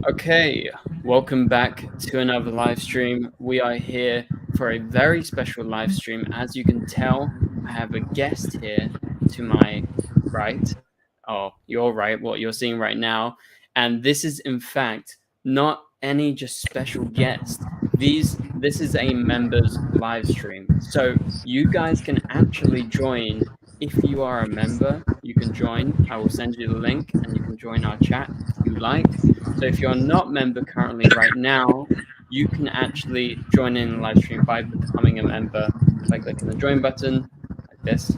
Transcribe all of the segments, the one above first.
Okay, welcome back to another live stream. We are here for a very special live stream. As you can tell, I have a guest here to my right. Oh, you're right, what you're seeing right now. And this is, in fact, not any just special guest. This is a members live stream. So you guys can actually join if you are a member. You can join. I will send you the link and you can join our chat if you like. So if you're not member currently right now, you can actually join in the live stream by becoming a member by clicking the join button like this.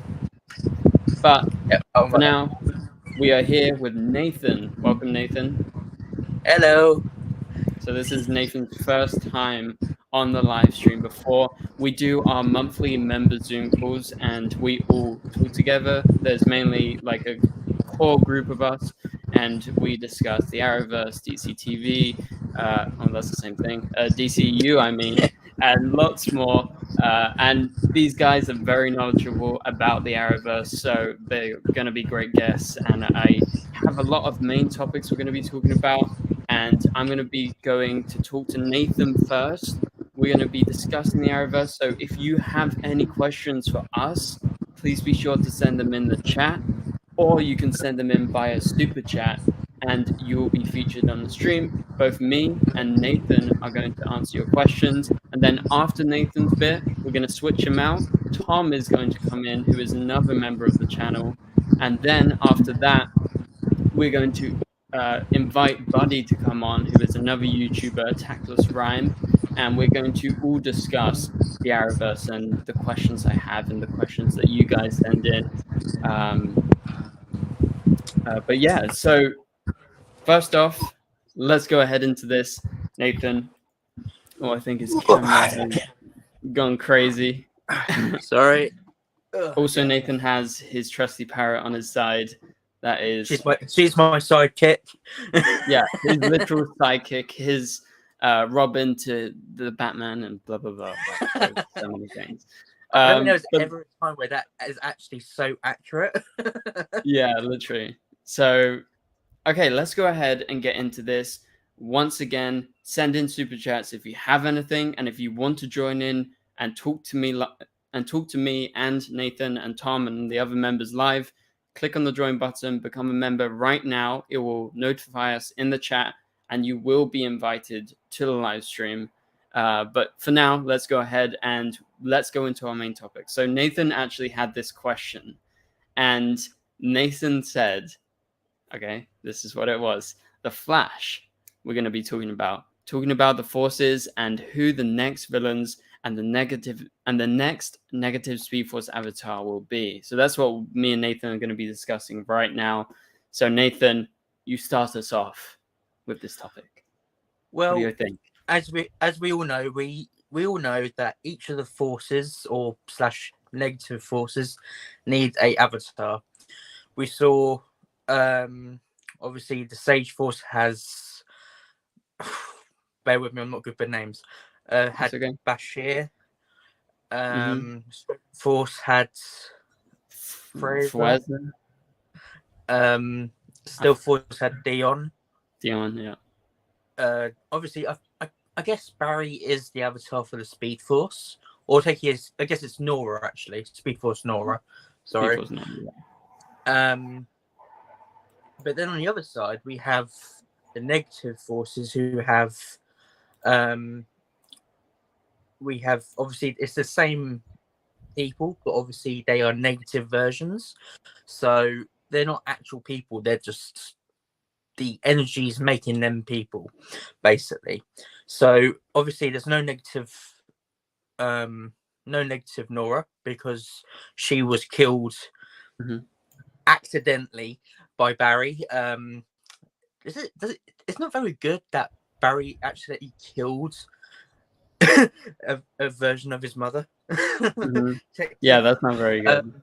But for now, we are here with Nathan. Welcome, Nathan. Hello. So this is Nathan's first time on the live stream. Before we do our monthly member Zoom calls and we all talk together. There's mainly like a core group of us, and we discuss the Arrowverse, DCTV, oh, that's the same thing, DCU, I mean, and lots more. And these guys are very knowledgeable about the Arrowverse, so they're going to be great guests. And I have a lot of main topics we're going to be talking about. And I'm going to be going to talk to Nathan first. We're going to be discussing the Arrowverse. So if you have any questions for us, please be sure to send them in the chat, or you can send them in via super chat, and you will be featured on the stream. Both me and Nathan are going to answer your questions. And then after Nathan's bit, we're going to switch him out. Tom is going to come in, who is another member of the channel. And then after that, we're going to invite Buddy to come on, who is another YouTuber, Tactless Rhyme, and we're going to all discuss the Arrowverse and the questions I have and the questions that you guys send in. But yeah, so first off, let's go ahead into this. Nathan, oh, I think his camera has gone crazy. Sorry. Also, Nathan has his trusty parrot on his side. That is, she's my sidekick. Yeah, his literal sidekick, his Robin to the Batman, and blah blah blah. So many things. I don't know if there's ever a time where that is actually so accurate. Yeah, literally. So, okay, let's go ahead and get into this. Once again, send in super chats if you have anything, and if you want to join in and talk to me and Nathan and Tom and the other members live. Click on the join button, become a member right now. It will notify us in the chat, and you will be invited to the live stream. But for now, let's go ahead and let's go into our main topic. So Nathan actually had this question, and Nathan said, okay, this is what it was. The Flash, we're going to be talking about the forces and who the next villains and the next negative Speed Force avatar will be. So that's what me and Nathan are going to be discussing right now. So Nathan, you start us off with this topic. Well, what do you think? As we all know, we all know that each of the forces or / negative forces need a avatar. We saw obviously the Sage Force has bear with me, I'm not good with names. Had okay. Bashir. Force had Fraser. Still Force had Dion. Yeah. Obviously, I guess Barry is the avatar for the Speed Force, or I guess it's Nora actually. Speed Force Nora. Sorry. Speed Force Nora. But then on the other side, we have the negative forces who have. We have obviously it's the same people, but obviously they are negative versions. So they're not actual people. They're just the energies making them people, basically. So obviously there's no negative Nora because she was killed accidentally by Barry. It's not very good that Barry actually killed a version of his mother. Yeah, that's not very good.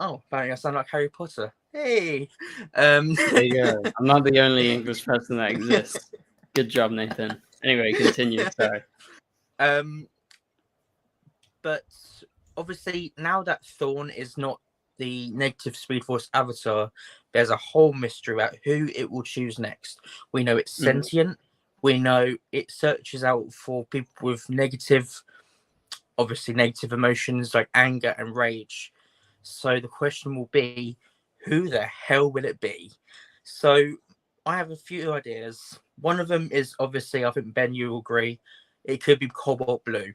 Oh, apparently I sound like Harry Potter. Hey. There you go. I'm not the only English person that exists. Good job, Nathan. Anyway, continue. Sorry. But obviously now that Thorn is not the negative Speed Force avatar, there's a whole mystery about who it will choose next. We know it's sentient. We know it searches out for people with obviously negative emotions like anger and rage. So the question will be, who the hell will it be? So I have a few ideas. One of them is obviously, I think Ben, you will agree, it could be Cobalt Blue.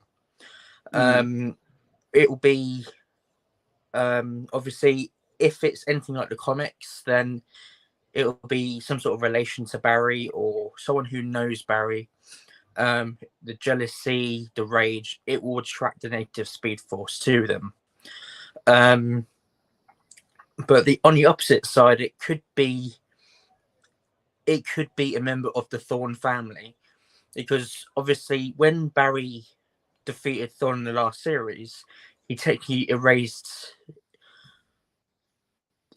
It will be obviously, if it's anything like the comics, then it'll be some sort of relation to Barry or someone who knows Barry. The jealousy, the rage, it will attract the negative Speed Force to them. But on the opposite side, it could be a member of the Thorn family, because obviously when Barry defeated Thorn in the last series, he erased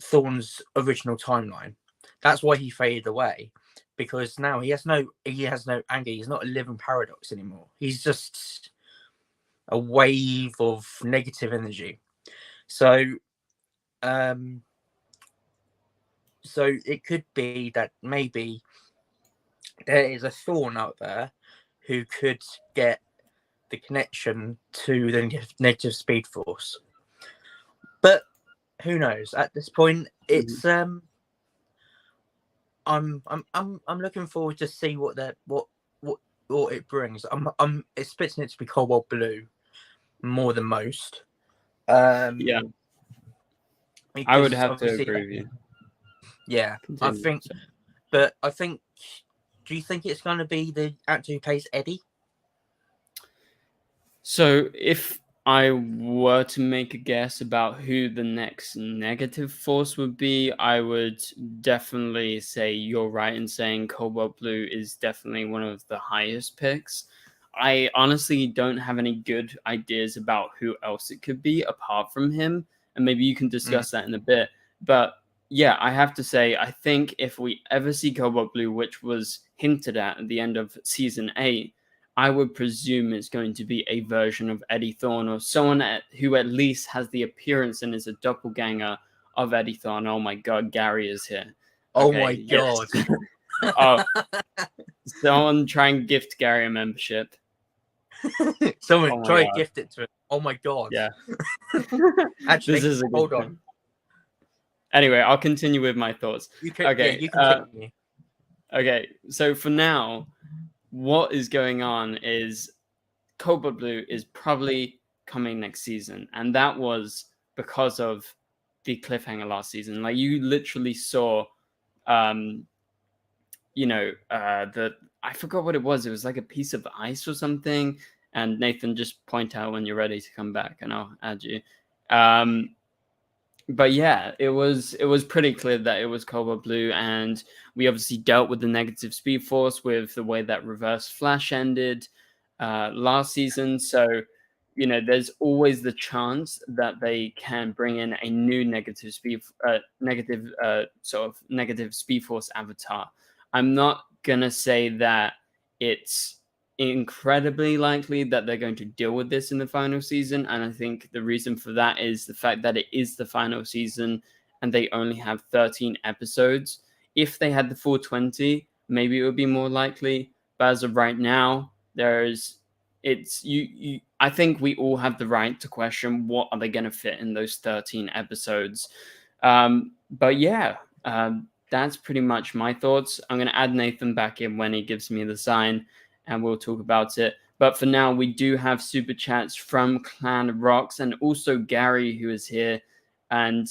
Thorn's original timeline. That's why he faded away, because now he has no anger. He's not a living paradox anymore. He's just a wave of negative energy. So it could be that maybe there is a Thorn out there who could get the connection to the negative Speed Force. But who knows? At this point, it's I'm looking forward to see what it brings. I'm expecting it to be Cobalt Blue more than most. Yeah, I would have to agree with you. Yeah, I think. Do you think it's going to be the actor who plays Eddie? So if I were to make a guess about who the next negative force would be, I would definitely say you're right in saying Cobalt Blue is definitely one of the highest picks. I honestly don't have any good ideas about who else it could be apart from him, and maybe you can discuss that in a bit. But yeah, I have to say, I think if we ever see Cobalt Blue, which was hinted at the end of season 8, I would presume it's going to be a version of Eddie Thorne, or someone who at least has the appearance and is a doppelganger of Eddie Thorne. Oh my God, Gary is here. Oh my God. Oh, someone try and gift Gary a membership. Someone try to gift it to him. Oh my God. Yeah. Actually, this is a hold good on. Thing. Anyway, I'll continue with my thoughts. You continue. Okay, so for now, what is going on is Cobalt Blue is probably coming next season, and that was because of the cliffhanger last season. Like, you literally saw I forgot what it was. It was like a piece of ice or something. And Nathan, just point out when you're ready to come back, and I'll add you. But yeah, it was pretty clear that it was Cobalt Blue, and we obviously dealt with the negative Speed Force with the way that Reverse Flash ended last season. So, there's always the chance that they can bring in a new negative Speed Force avatar. I'm not gonna say that it's incredibly likely that they're going to deal with this in the final season, and I think the reason for that is the fact that it is the final season and they only have 13 episodes. If they had the full 20, maybe it would be more likely, but as of right now, I think we all have the right to question what are they going to fit in those 13 episodes. But yeah, that's pretty much my thoughts. I'm going to add Nathan back in when he gives me the sign, and we'll talk about it. But for now, we do have super chats from Clan Rocks and also Gary, who is here. And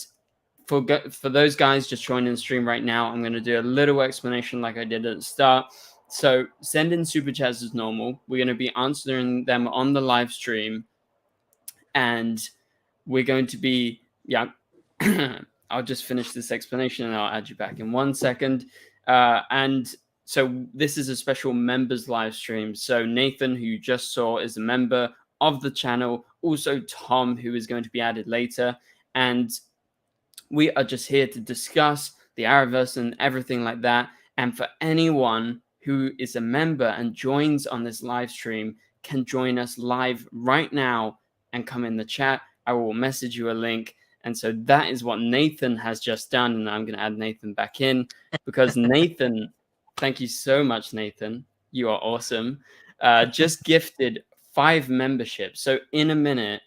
for those guys just joining the stream right now, I'm going to do a little explanation like I did at the start. So send in super chats as normal. We're going to be answering them on the live stream. And we're going to be, I'll just finish this explanation and I'll add you back in 1 second. And so this is a special members live stream. So Nathan, who you just saw, is a member of the channel. Also Tom, who is going to be added later. And we are just here to discuss the Arrowverse and everything like that. And for anyone who is a member and joins on this live stream, can join us live right now and come in the chat. I will message you a link. And so that is what Nathan has just done. And I'm going to add Nathan back in because Nathan, thank you so much, Nathan. You are awesome. Just gifted 5 memberships. So in a minute,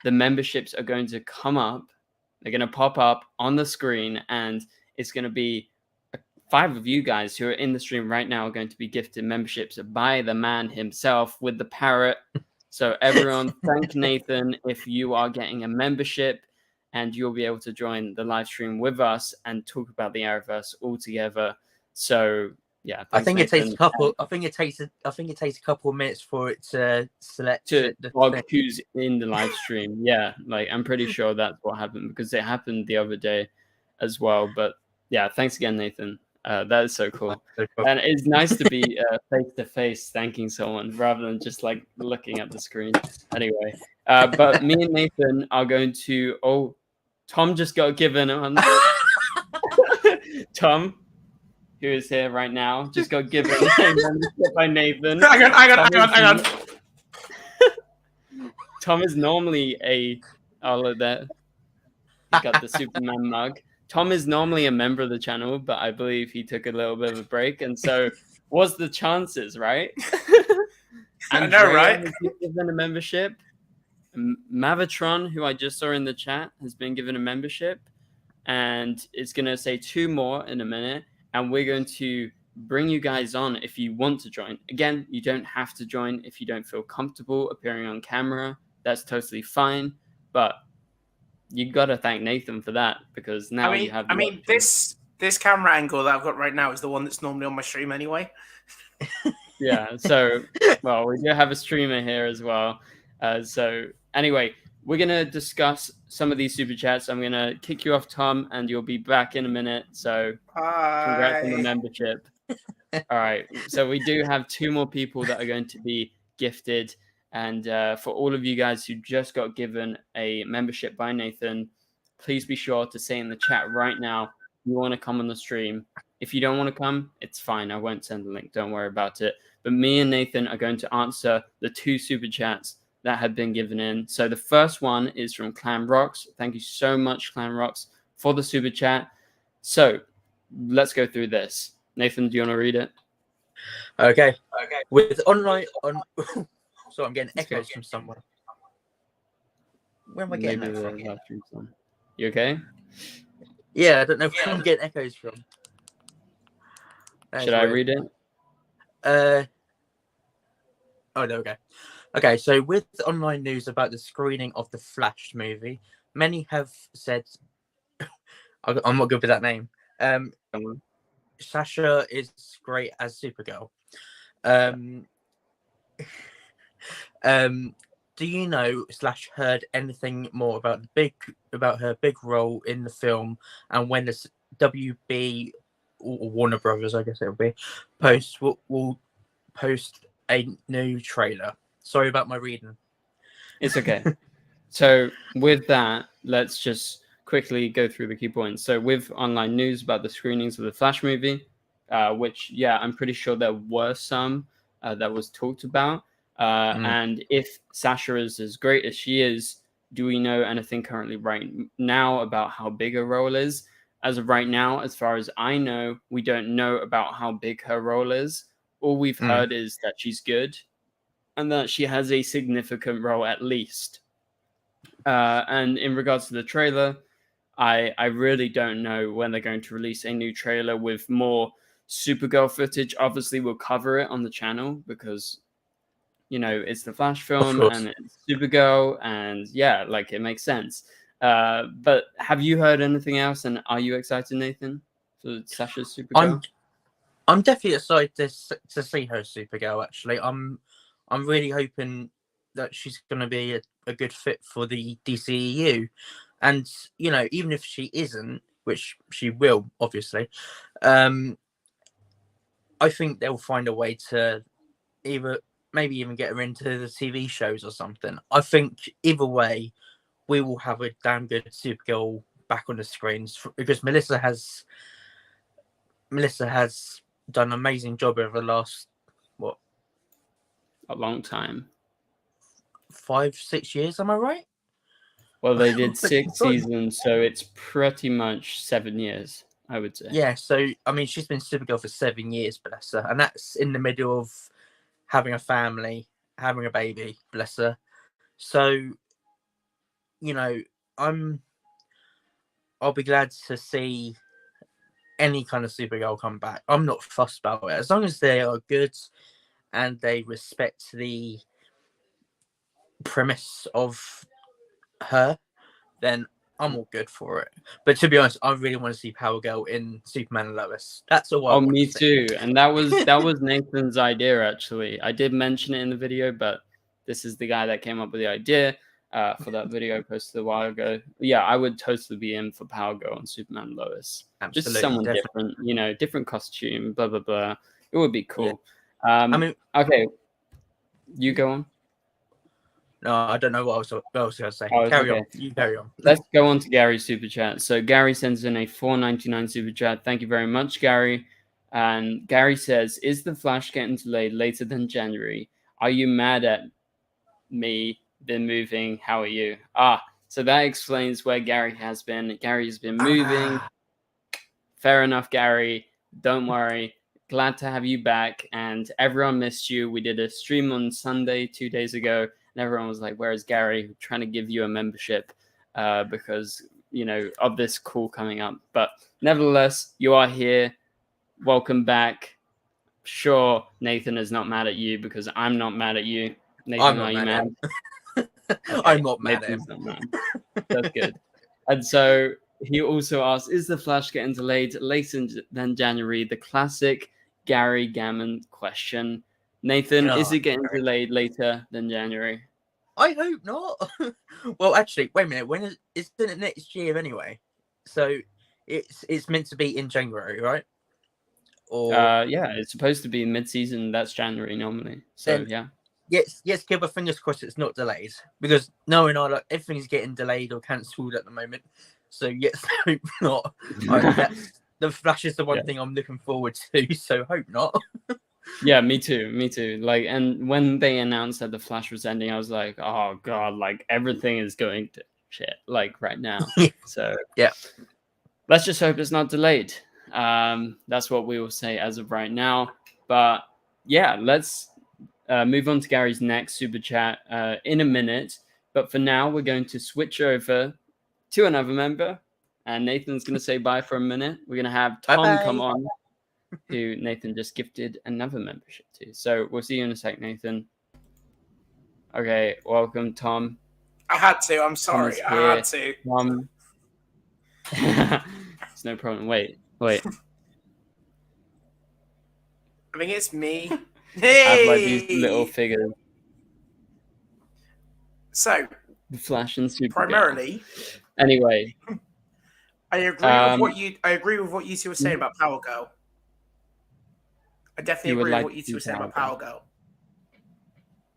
the memberships are going to come up. They're going to pop up on the screen, and it's going to be 5 of you guys who are in the stream right now are going to be gifted memberships by the man himself with the parrot. So everyone, thank Nathan if you are getting a membership, and you'll be able to join the live stream with us and talk about the Arrowverse all together. So yeah, I think Nathan. it takes a couple. I think it takes a couple of minutes for it to select to log who's in the live stream. Yeah, like I'm pretty sure that's what happened because it happened the other day as well. But yeah, thanks again, Nathan. That is so cool. And it's nice to be face to face thanking someone rather than just like looking at the screen. Anyway, but me and Nathan are going to. Oh, Tom just got given on. Tom, who is here right now, just got given a membership by Nathan. Hang on. Tom is normally look there. He's got the Superman mug. Tom is normally a member of the channel, but I believe he took a little bit of a break. And so, what's the chances, right? I know, right? Has been given a membership. Mavatron, who I just saw in the chat, has been given a membership. And it's going to say 2 more in a minute. And we're going to bring you guys on if you want to join. Again, you don't have to join if you don't feel comfortable appearing on camera. That's totally fine. But you got to thank Nathan for that because now you have. This camera angle that I've got right now is the one that's normally on my stream anyway. Yeah. So, well, we do have a streamer here as well. So anyway, we're going to discuss some of these super chats. I'm going to kick you off, Tom, and you'll be back in a minute. So congrats on the membership. All right. So we do have 2 more people that are going to be gifted. And for all of you guys who just got given a membership by Nathan, please be sure to say in the chat right now you want to come on the stream. If you don't want to come, it's fine. I won't send the link. Don't worry about it. But me and Nathan are going to answer the 2 super chats that have been given in. So the first one is from Clan Rocks. Thank you so much, Clan Rocks, for the super chat. So let's go through this. Nathan, do you want to read it? Okay. With online on. So I'm getting echoes from somewhere. Where am I getting that from? You okay? Yeah, I don't know where I'm getting echoes from. Should I read it? Oh, there we go. Okay, so with online news about the screening of the Flash movie, many have said, I'm not good with that name. Sasha is great as Supergirl. Do you know / heard anything more about her big role in the film and when the WB or Warner Brothers, I guess it'll be, will post a new trailer? Sorry about my reading. It's okay. So with that, let's just quickly go through the key points. So with online news about the screenings of the Flash movie, which, yeah, I'm pretty sure there were some that was talked about. And if Sasha is as great as she is, do we know anything currently right now about how big her role is? As of right now, as far as I know, we don't know about how big her role is. All we've heard is that she's good and that she has a significant role at least. And in regards to the trailer, I really don't know when they're going to release a new trailer with more Supergirl footage. Obviously, we'll cover it on the channel because, you know, it's the Flash film and it's Supergirl, and yeah, like it makes sense. But have you heard anything else? And are you excited, Nathan, for Sasha's Supergirl? I'm definitely excited to see her Supergirl. Actually, I'm really hoping that she's going to be a good fit for the DCEU, and you know, even if she isn't, which she will, obviously, I think they'll find a way to maybe even get her into the TV shows or something. I think either way, we will have a damn good Supergirl back on the screens because Melissa has done an amazing job over the last a long time, 5-6 years. Am I right? Well, they did What's 6 going on? seasons, so it's pretty much 7 years, I would say. Yeah, so I mean, she's been Supergirl for 7 years, bless her, and that's in the middle of having a family, having a baby, bless her. So, you know, I'll be glad to see any kind of Supergirl come back. I'm not fussed about it as long as they are good and they respect the premise of her. Then I'm all good for it. But to be honest, I really want to see Power Girl in Superman and Lois. That's all I Oh, want me to see. too. And that was Nathan's idea, actually. I did mention it in the video, but this is the guy that came up with the idea for that video I posted a while ago. Yeah, I would totally be in for Power Girl and Superman and Lois. Absolutely, Just someone definitely. different, different costume, blah, blah, blah. It would be cool. Yeah. I mean, okay, you go on. No, I don't know what I was going to say. Oh, Carry okay. on. You carry on. Let's go on to Gary's super chat. So Gary sends in a $4.99 super chat. Thank you very much, Gary. And Gary says, "Is the Flash getting delayed later than January? Are you mad at me? Been moving? How are you?" So that explains where Gary has been. Gary's been moving. Fair enough, Gary. Don't worry. Glad to have you back. And everyone missed you. We did a stream on Sunday 2 days ago. And everyone was like, "Where is Gary?" We're trying to give you a membership because, of this call coming up. But nevertheless, you are here. Welcome back. Sure, Nathan is not mad at you because I'm not mad at you. Nathan, are you mad? Okay, I'm not mad at him. Nathan's not mad. That's good. And so he also asked, "Is the Flash getting delayed later than January?" The classic Gary Gammon question. Nathan, is it getting delayed later than January? I hope not. Well, actually, wait a minute. When isn't it next year anyway? So it's meant to be in January, right? Or yeah, it's supposed to be mid-season. That's January normally. So then, yeah. Yes, keep our fingers crossed it's not delayed because knowing everything's getting delayed or cancelled at the moment. So yes, hope not. The Flash is the one thing I'm looking forward to. So hope not. Yeah, me too. Like, and when they announced that the Flash was ending, I was like, oh god, like everything is going to shit, like right now. So yeah, let's just hope it's not delayed. That's what we will say as of right now. But yeah, let's move on to Gary's next super chat in a minute. But for now, we're going to switch over to another member, and Nathan's going to say bye for a minute. We're going to have Tom Bye-bye. come on, who Nathan just gifted another membership to. So we'll see you in a sec, Nathan. Okay, welcome, Tom. I had to. I'm sorry. I had to. Tom. It's no problem. Wait. I think it's me. I have like these little figures. So, the Flash and Supergirl. Primarily. Anyway. I agree with what you two were saying about Power Girl. I definitely agree with what you two were saying about Power Girl.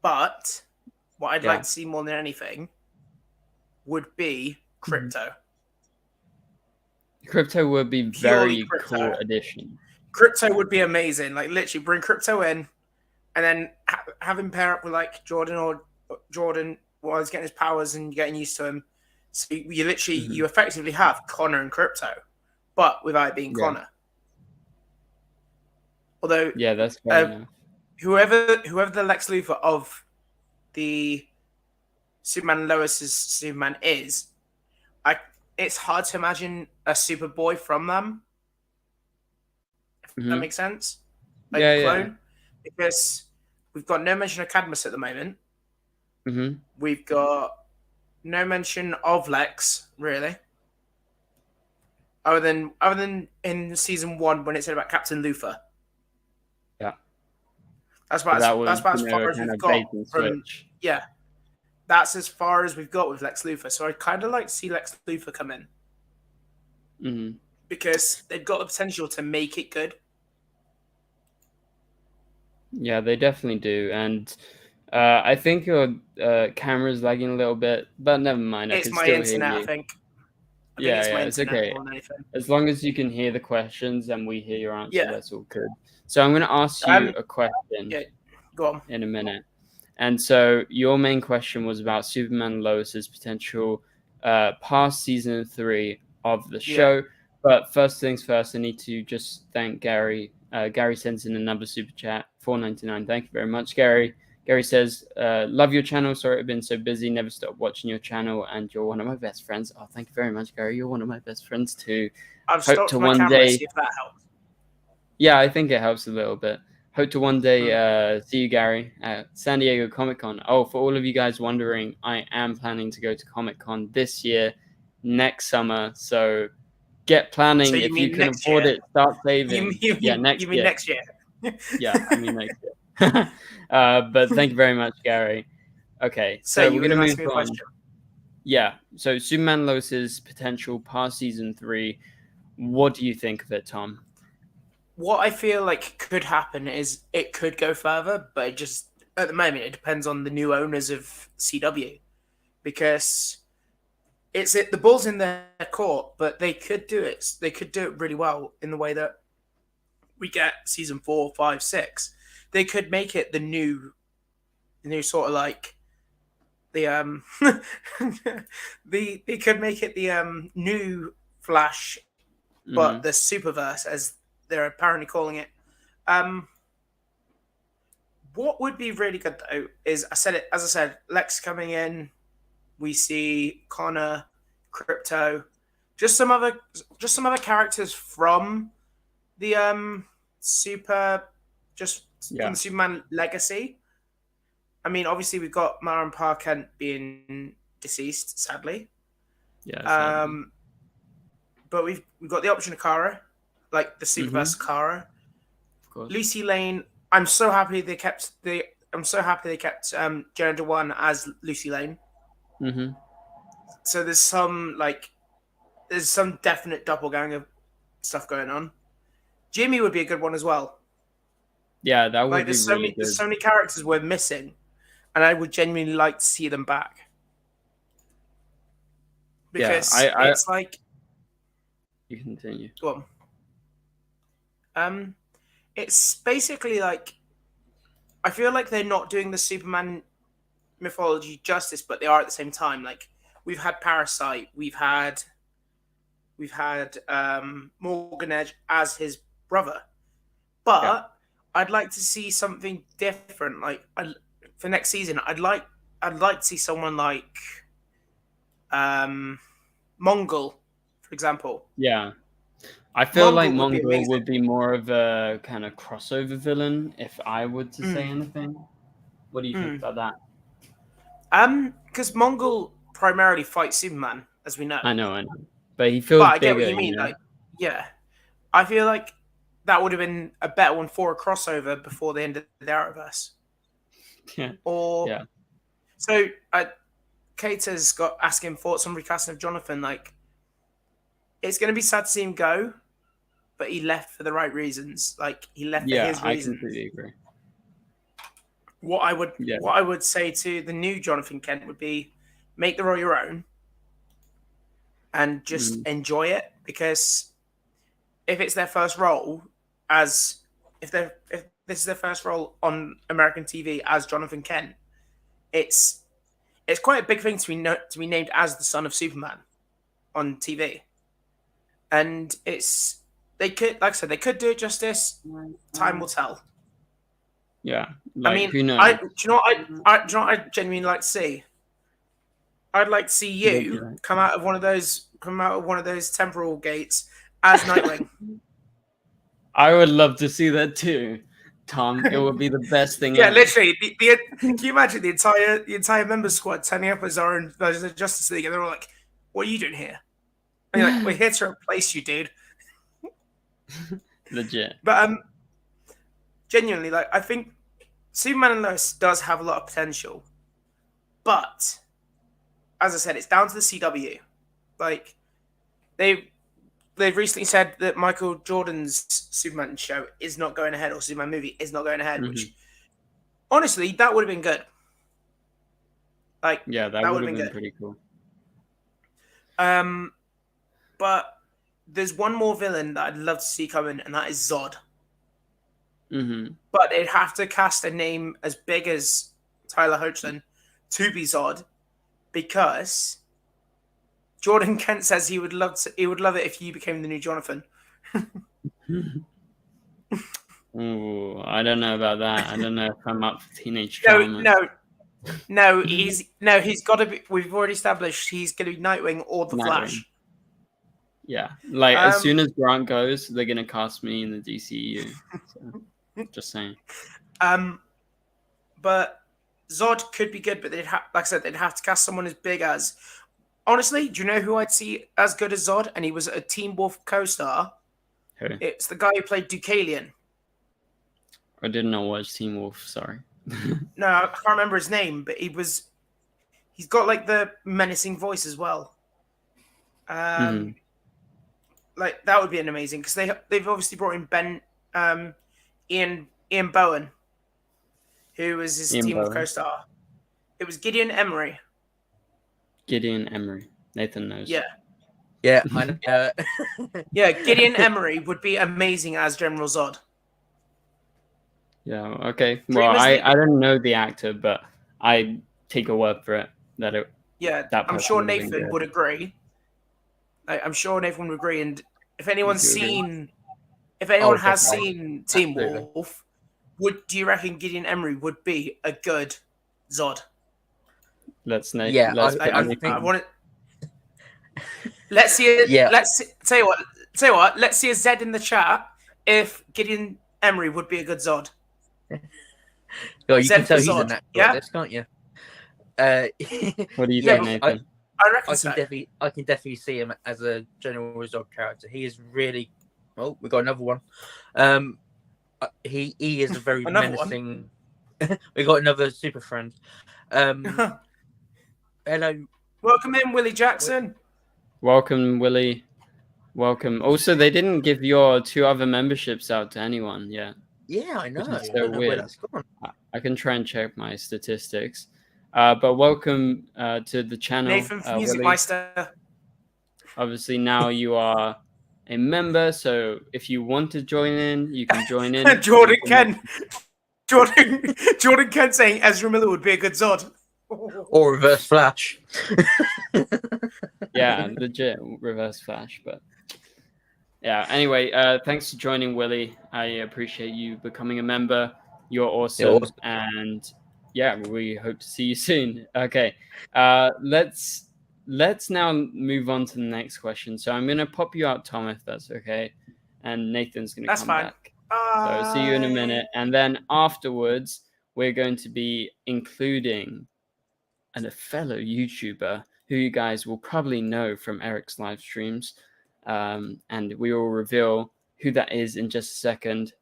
But what I'd like to see more than anything would be Crypto. Crypto would be very cool addition. Crypto would be amazing. Like literally bring Crypto in and then have him pair up with like Jordan while he's getting his powers and getting used to him. So you literally you effectively have Connor and Crypto, but without it being Connor. Although that's fair enough. Whoever the Lex Luthor of the Superman and Lois's Superman is, it's hard to imagine a Superboy from them. If that makes sense. Like clone. Because we've got no mention of Cadmus at the moment. We've got no mention of Lex, really. Other than in season 1 when it said about Captain Luthor. Yeah. That's about as far as we've got. That's as far as we've got with Lex Luthor. So I'd kind of like to see Lex Luthor come in. Because they've got the potential to make it good. Yeah, they definitely do. And I think your camera's lagging a little bit, but never mind. It's my internet, I think. It's okay. As long as you can hear the questions and we hear your answer, that's all good. So I'm going to ask you a question go on. in a minute. And so your main question was about Superman and Lois's potential past season 3 of the show. But first things first, I need to just thank Gary. Gary sends in another super chat, $4.99. Thank you very much, Gary. Gary says, love your channel. Sorry I've been so busy. Never stop watching your channel, and you're one of my best friends. Oh, thank you very much, Gary. You're one of my best friends too. I've Hope stopped to my one camera, day. see if that helps. Yeah, I think it helps a little bit. Hope to one day see you, Gary, at San Diego Comic-Con. Oh, for all of you guys wondering, I am planning to go to Comic-Con this year, next summer. So get planning. So you if mean you can next afford year? it, start saving. Next you mean year. next year? Yeah, I mean next year. But thank you very much, Gary. Okay, So so you we're were going to going to ask move me a on. question. Yeah, so Superman Lois's potential past season 3. What do you think of it, Tom? What I feel like could happen is it could go further, but it just at the moment it depends on the new owners of CW, because the ball's in their court, but they could do it. They could do it really well in the way that we get season 4, 5, 6. They could make it the new sort of like the they could make it the new Flash, but the Superverse, as they're apparently calling it. What would be really good though is as I said, Lex coming in. We see Connor, Crypto, just some other characters from the from the Superman legacy. I mean, obviously we've got Mara and Pa Kent being deceased, sadly. Yeah. Sadly. But we've got the option of Kara, like the Superverse Kara. Of course. Lucy Lane. I'm so happy they kept Jenna Dewan as Lucy Lane. So there's some definite doppelganger stuff going on. Jimmy would be a good one as well. Yeah, that would be really good. There's so many characters we're missing, and I would genuinely like to see them back. Because it's like... You continue. Go on. It's basically like... I feel like they're not doing the Superman mythology justice, but they are at the same time. Like, we've had Parasite, we've had Morgan Edge as his brother, but I'd like to see something different. Like, for next season, I'd like to see someone like Mongol, for example. Yeah, I feel like Mongol would be more of a kind of crossover villain if I were to say anything. What do you think about that? Because Mongol primarily fights Superman, as we know. I know. But he feels bigger. I get what you mean. Like, yeah. I feel like that would have been a better one for a crossover before the end of the Arrowverse. So, Kate has got asking thoughts on recasting of Jonathan. Like, it's going to be sad to see him go, but he left for the right reasons. Like, he left for his reasons. I completely agree. What I would say to the new Jonathan Kent would be, make the role your own and just enjoy it, because if it's their first role if this is their first role on American TV as Jonathan Kent, it's quite a big thing to be named as the son of Superman on TV, and they could do it justice. Time will tell. Yeah, I mean, who knows? do you know what I genuinely like to see? I'd like to see you come out of one of those temporal gates as Nightwing. I would love to see that too, Tom. It would be the best thing. Yeah, literally. Can you imagine the entire member squad turning up as our own version of Justice League, and they're all like, "What are you doing here?" And you're like, "We're here to replace you, dude." Legit. But genuinely, like, I think Superman and Lois does have a lot of potential, but as I said, it's down to the CW. Like, they've recently said that Michael Jordan's Superman show is not going ahead, or Superman movie is not going ahead, which honestly, that would have been good. Like, yeah, that would have been pretty cool. But there's one more villain that I'd love to see come in, and that is Zod. But they'd have to cast a name as big as Tyler Hoechlin to be Zod, because Jordan Kent says he would love it if you became the new Jonathan. Ooh, I don't know about that. I don't know if I'm up for teenage No, drama. no, he's got to be. We've already established he's going to be Nightwing or the Nightwing. Flash. Yeah, like as soon as Grant goes, they're gonna cast me in the DCU. So, just saying. But Zod could be good, but like I said, they'd have to cast someone as big as. Honestly, do you know who I'd see as good as Zod? And he was a Teen Wolf co-star. Who? It's the guy who played Deucalion. I didn't know watch Teen Wolf. Sorry. No, I can't remember his name, but he's got like the menacing voice as well. Like that would be an amazing because they've obviously brought in Ian Bowen, who was his Teen Wolf co-star. It was Gideon Emery. Gideon Emery. Nathan knows. Yeah, I know. Yeah, Gideon Emery would be amazing as General Zod. Yeah. Okay. Well, I don't know the actor, but I take a word for it that it. Yeah, I'm sure Nathan would agree. I'm sure Nathan would agree, and if anyone has seen Teen Wolf, do you reckon Gideon Emery would be a good Zod? Let's see it. Yeah. Tell you what. Let's see a Z in the chat if Gideon Emery would be a good Zod. You can tell he's an actor, yeah? Can't you? What do you think, Nathan? I reckon I can definitely see him as a General Zod character. He is really. Oh, we got another one. He is a very menacing. We got another super friend. Hello. Welcome in, Willie Jackson. Welcome, Willie. Welcome. Also, they didn't give your 2 other memberships out to anyone yet. Yeah, I know. It's so weird. I can try and check my statistics. But welcome to the channel. Nathan from Music Meister. Obviously, now you are a member, so if you want to join in, you can join in. Jordan Kent saying Ezra Miller would be a good Zod. Or Reverse Flash. Yeah, legit Reverse Flash. But yeah, anyway, thanks for joining, Willie. I appreciate you becoming a member. You're awesome. And yeah, we hope to see you soon. Okay, let's now move on to the next question. So I'm going to pop you out, Tom, if that's okay. And Nathan's going to come back. So see you in a minute. And then afterwards, we're going to be including a fellow YouTuber who you guys will probably know from Eric's live streams. And we will reveal who that is in just a second.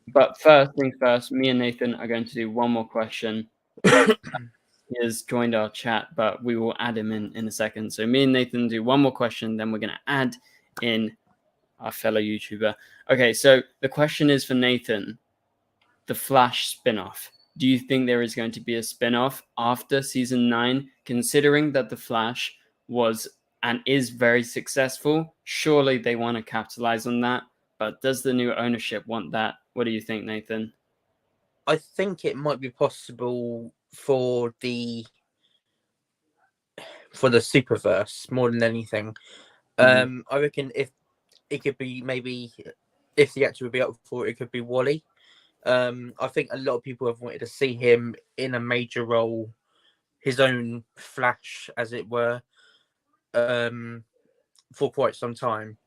But first things first, me and Nathan are going to do one more question. He has joined our chat, but we will add him in a second. So me and Nathan do one more question, then we're going to add in our fellow YouTuber. Okay, so the question is for Nathan. The Flash spin-off. Do you think there is going to be a spin-off after season 9, considering that The Flash was and is very successful? Surely they want to capitalize on that. But does the new ownership want that? What do you think, Nathan? I think it might be possible for the Superverse more than anything. I reckon if it could be maybe if the actor would be up for it, it could be Wally. I think a lot of people have wanted to see him in a major role, his own Flash, as it were, for quite some time.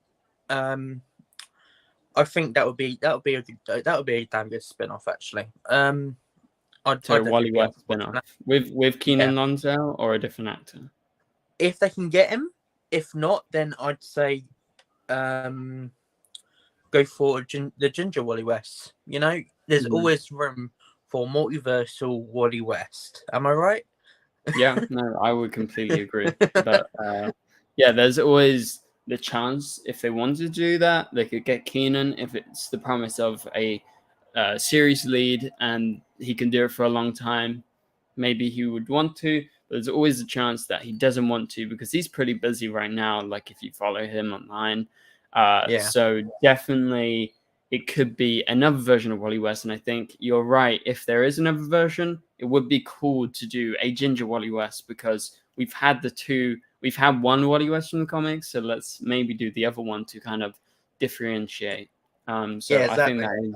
I think that would be a damn good spin-off, actually. Wally West spin-off with Keenan Lonsdale or a different actor. If they can get him, if not, then I'd say go for the Ginger Wally West. You know, there's always room for multiversal Wally West. Am I right? Yeah, no, I would completely agree. But yeah, there's always the chance if they wanted to do that, they could get Keenan if it's the promise of a series lead and he can do it for a long time. Maybe he would want to, but there's always a chance that he doesn't want to because he's pretty busy right now. Like if you follow him online. So definitely it could be another version of Wally West. And I think you're right. If there is another version, it would be cool to do a Ginger Wally West because we've had we've had one Wally West from the comics, so let's maybe do the other one to kind of differentiate. So Yeah, I think exactly.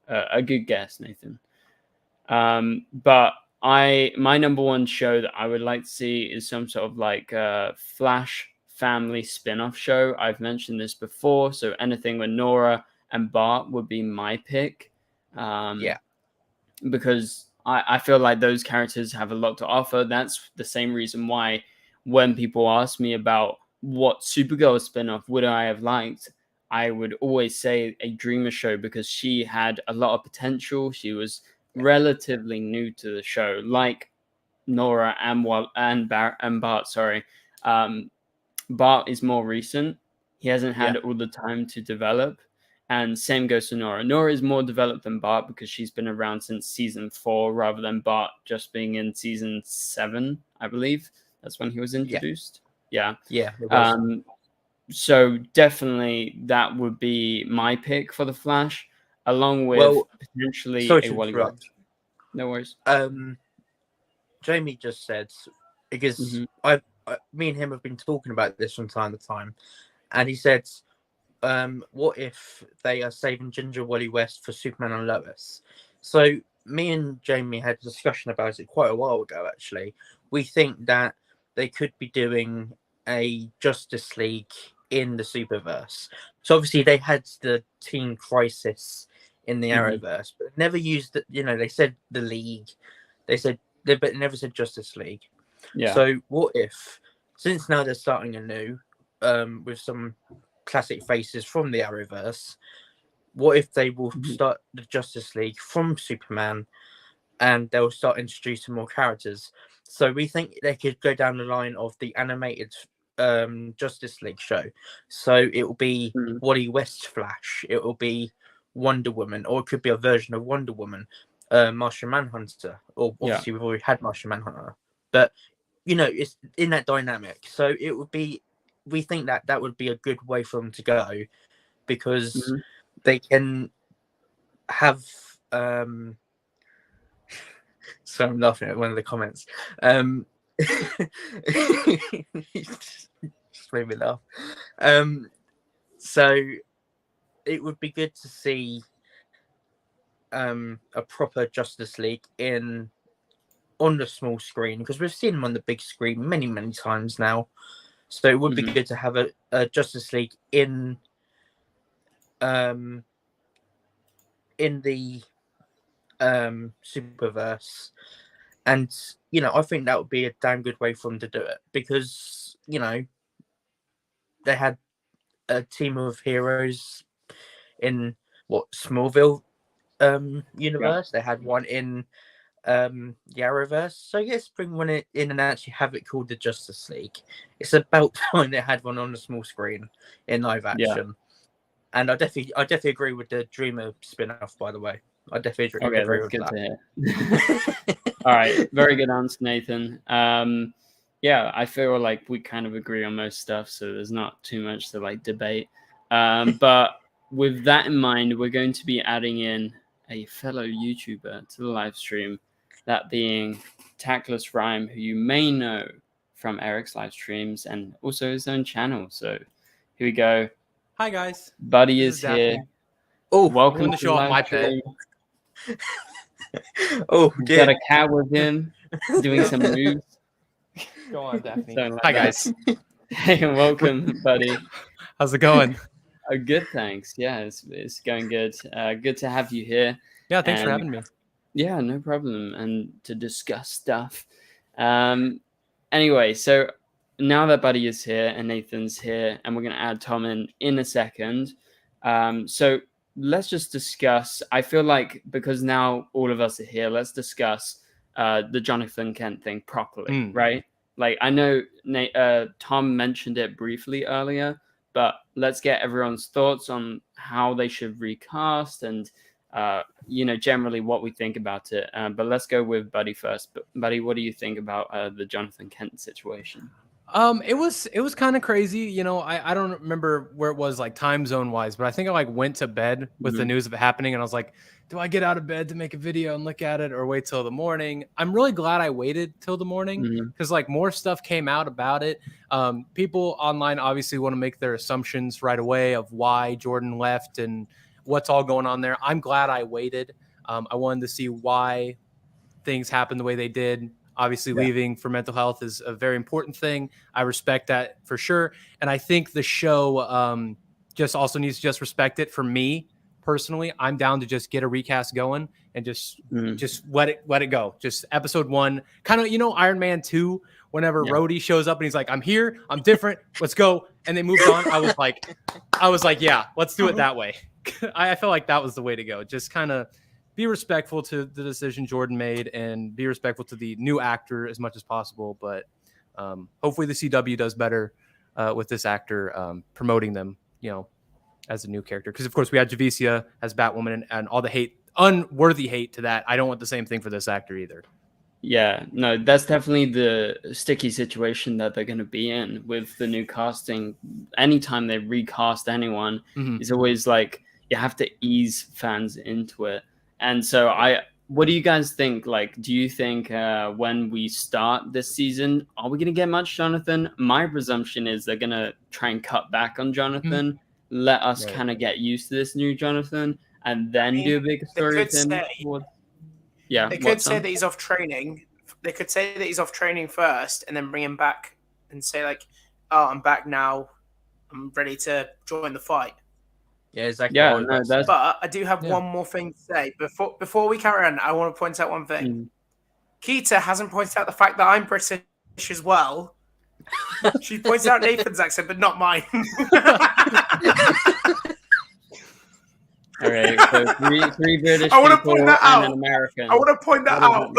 that is a good guess, Nathan. But my number one show that I would like to see is some sort of like Flash family spin-off show. I've mentioned this before, so anything with Nora and Bart would be my pick. Because I feel like those characters have a lot to offer. That's the same reason why when people ask me about what Supergirl spin-off would I have liked, I would always say a Dreamer show, because she had a lot of potential. She was relatively new to the show, like Nora and Bart. Sorry, Bart is more recent. He hasn't had all the time to develop, and same goes to Nora. Nora is more developed than Bart because she's been around since season 4, rather than Bart just being in season 7, I believe. That's when he was introduced. Yeah. It was. So definitely that would be my pick for the Flash, along with potentially sorry a to Wally interrupt. West. No worries. Jamie just said, because me and him have been talking about this from time to time, and he said, what if they are saving Ginger Wally West for Superman and Lois? So me and Jamie had a discussion about it quite a while ago, actually. We think that they could be doing a Justice League in the Superverse. So obviously they had the Teen Crisis in the Arrowverse, but never used it. They said the League, but never said Justice League. Yeah. So what if, since now they're starting anew, with some classic faces from the Arrowverse, what if they will start the Justice League from Superman, and they'll start introducing more characters? So we think they could go down the line of the animated Justice League show. So it will be Wally West Flash, it will be Wonder Woman, or it could be a version of Wonder Woman, Martian Manhunter, or obviously we've already had Martian Manhunter, but it's in that dynamic. So it would be, we think that would be a good way for them to go, because they can have so I'm laughing at one of the comments. Just made me laugh. So it would be good to see a proper Justice League on the small screen, because we've seen them on the big screen many times now. So it would be good to have a Justice League in the Superverse. And I think that would be a damn good way for them to do it, because they had a team of heroes in Smallville universe. They had one in the Arrowverse. So yes, bring one in and actually have it called the Justice League. It's about time they had one on the small screen in live action. And I definitely agree with the Dreamer spin-off, by the way. I definitely agree with that. To hear. All right, very good answer, Nathan. I feel like we kind of agree on most stuff, so there's not too much to debate. But with that in mind, we're going to be adding in a fellow YouTuber to the live stream, that being Tactless Rhyme, who you may know from Eric's live streams and also his own channel. So here we go. Hi guys, Buddy is here. Oh, welcome to show off my pet. Oh, dear. Got a cat with him doing some moves. Go on, Daphne. Hi guys. Hey, welcome, buddy. How's it going? Good, thanks. Yeah, it's going good. Good to have you here. Yeah, thanks for having me. Yeah, no problem. And to discuss stuff. Anyway, so now that Buddy is here and Nathan's here, and we're going to add Tom in a second. So let's just discuss. I feel like because now all of us are here, let's discuss the Jonathan Kent thing properly, right? Like, I know Tom mentioned it briefly earlier, but let's get everyone's thoughts on how they should recast and, generally what we think about it. But let's go with Buddy first. But Buddy, what do you think about the Jonathan Kent situation? It was kind of crazy. You know, I don't remember where it was like time zone wise, but I think I like went to bed with the news of it happening, and I was like, do I get out of bed to make a video and look at it, or wait till the morning? I'm really glad I waited till the morning because like more stuff came out about it. People online obviously want to make their assumptions right away of why Jordan left and what's all going on there. I'm glad I waited. I wanted to see why things happened the way they did. Obviously, leaving for mental health is a very important thing. I respect that for sure. And I think the show just also needs to just respect it. For me personally, I'm down to just get a recast going and just let it go. Just episode 1, kind of, you know, Iron Man 2, whenever Rhodey shows up and he's like, I'm here, I'm different, let's go. And they moved on. I was like, yeah, let's do it that way. I felt like that was the way to go. Just kind of be respectful to the decision Jordan made and be respectful to the new actor as much as possible. But hopefully the CW does better with this actor promoting them, you know, as a new character. Because, of course, we had Javicia as Batwoman and all the hate, unworthy hate to that. I don't want the same thing for this actor either. Yeah, no, that's definitely the sticky situation that they're going to be in with the new casting. Anytime they recast anyone, it's always like you have to ease fans into it. And so what do you guys think? Like, do you think when we start this season, are we going to get much Jonathan? My presumption is they're going to try and cut back on Jonathan, let us kind of get used to this new Jonathan, and then do a big story with him. They could say that he's off training. They could say that he's off training first and then bring him back and say, like, oh, I'm back now. I'm ready to join the fight. Yeah, exactly. Yeah, no, but I do have one more thing to say. Before we carry on, I want to point out one thing. Keita hasn't pointed out the fact that I'm British as well. She points out Nathan's accent, but not mine. All right, so three British I want to people point that and out. an American. I want to point that out.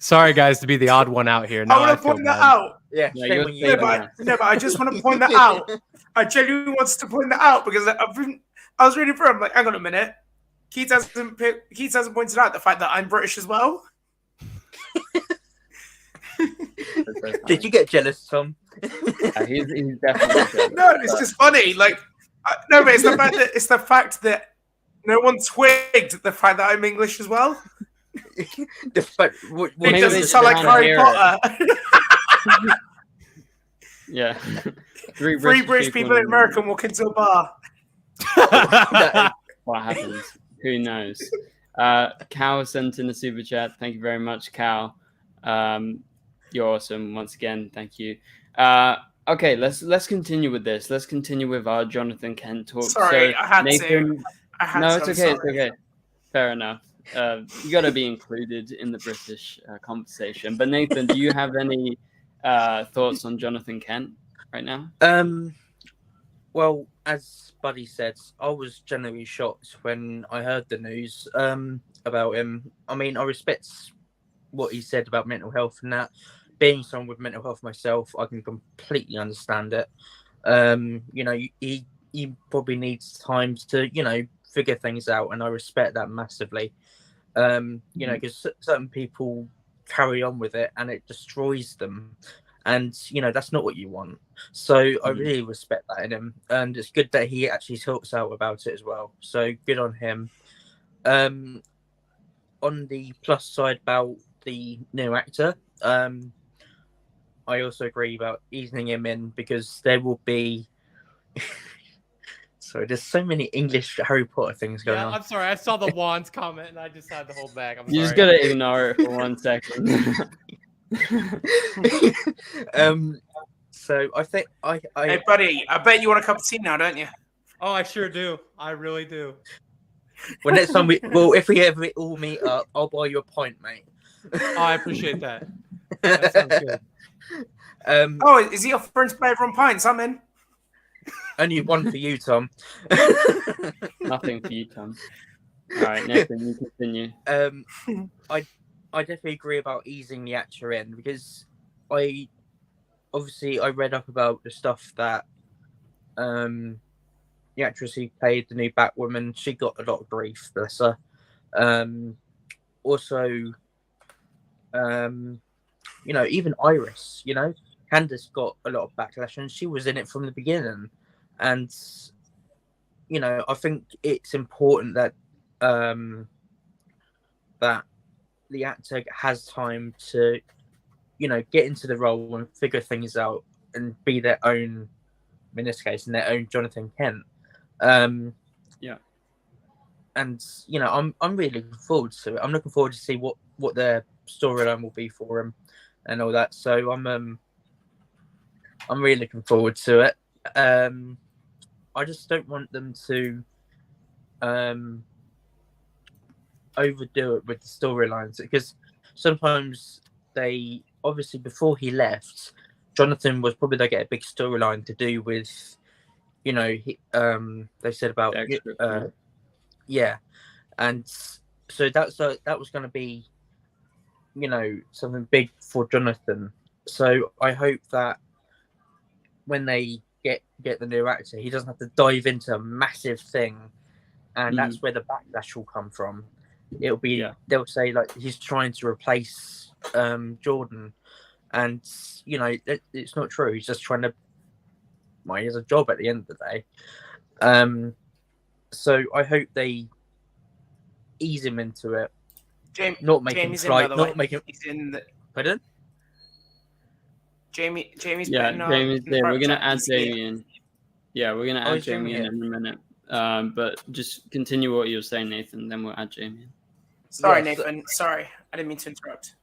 Sorry, guys, to be the odd one out here. I want to point that out. Yeah, but I just want to point that out. I genuinely want to point that out because I was reading through. I'm like, hang on a minute. Keith hasn't pointed out the fact that I'm British as well. Did you get jealous, Tom? Yeah, he's definitely jealous. No, it's just funny. Like, no, but it's the fact that no one twigged the fact that I'm English as well. It doesn't sound like Harry Potter. Yeah. Three British people in America walk into a bar. What happens? Who knows? Cal sent in a super chat. Thank you very much, Cal. You're awesome once again. Thank you. Okay, let's continue with this. Let's continue with our Jonathan Kent talk. Sorry, so, I had Nathan, to. It's okay. It's okay. Fair enough. You got to be included in the British conversation. But Nathan, do you have any thoughts on Jonathan Kent right now? Well, as Buddy said, I was genuinely shocked when I heard the news about him. I mean, I respect what he said about mental health and that. Being someone with mental health myself, I can completely understand it. You know, he probably needs time to, you know, figure things out, and I respect that massively. You know, because certain people carry on with it and it destroys them, and you know that's not what you want. So I really respect that in him, and it's good that he actually talks out about it as well. So good on him. On the plus side about the new actor, I also agree about easing him in because there will be. Sorry, there's so many English Harry Potter things going on. I'm sorry. I saw the wands comment and I just had to hold back. You just gotta ignore it for 1 second. So I think Hey, buddy, I bet you want a cup of tea now, don't you? Oh, I sure do. I really do. Well, next time if we ever all meet up, I'll buy you a pint, mate. Oh, I appreciate that. That sounds good. Oh, is he offering to pay everyone pints? I'm in. Only one for you, Tom. Nothing for you, Tom. All right, Nathan, you continue. I definitely agree about easing the actor in because I read up about the stuff that the actress who played the new Batwoman, she got a lot of grief, bless her. Also, you know, even Iris, you know, Candace got a lot of backlash, and she was in it from the beginning. And I think it's important that that the actor has time to, get into the role and figure things out and be their own, in this case, in their own Jonathan Kent. Yeah. And I'm really looking forward to it. I'm looking forward to see what their storyline will be for him and all that. So I'm really looking forward to it. I just don't want them to overdo it with the storylines, because sometimes they obviously, before he left, Jonathan was probably going to get a big storyline to do with, they said about yeah, and so that was going to be something big for Jonathan. So I hope that when they get the new actor, he doesn't have to dive into a massive thing, and that's where the backlash will come from. It'll be they'll say like he's trying to replace Jordan, and it's not true. He's just trying to. Well, he has a job at the end of the day. So I hope they ease him into it, not make him fly, not make him. He's in the. Pardon? Jamie's Jamie's there. We're gonna add Jamie in. Yeah, we're gonna add Jamie in a minute. But just continue what you were saying, Nathan. Then we'll add Jamie in. Sorry, Nathan. Sorry, I didn't mean to interrupt.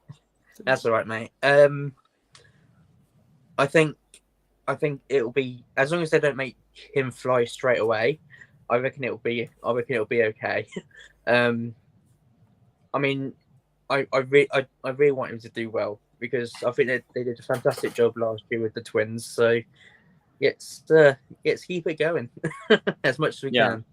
That's all right, mate. I think it'll be, as long as they don't make him fly straight away. I reckon it'll be okay. I mean, I really want him to do well, because I think they did a fantastic job last year with the twins. So let's keep it going as much as we can.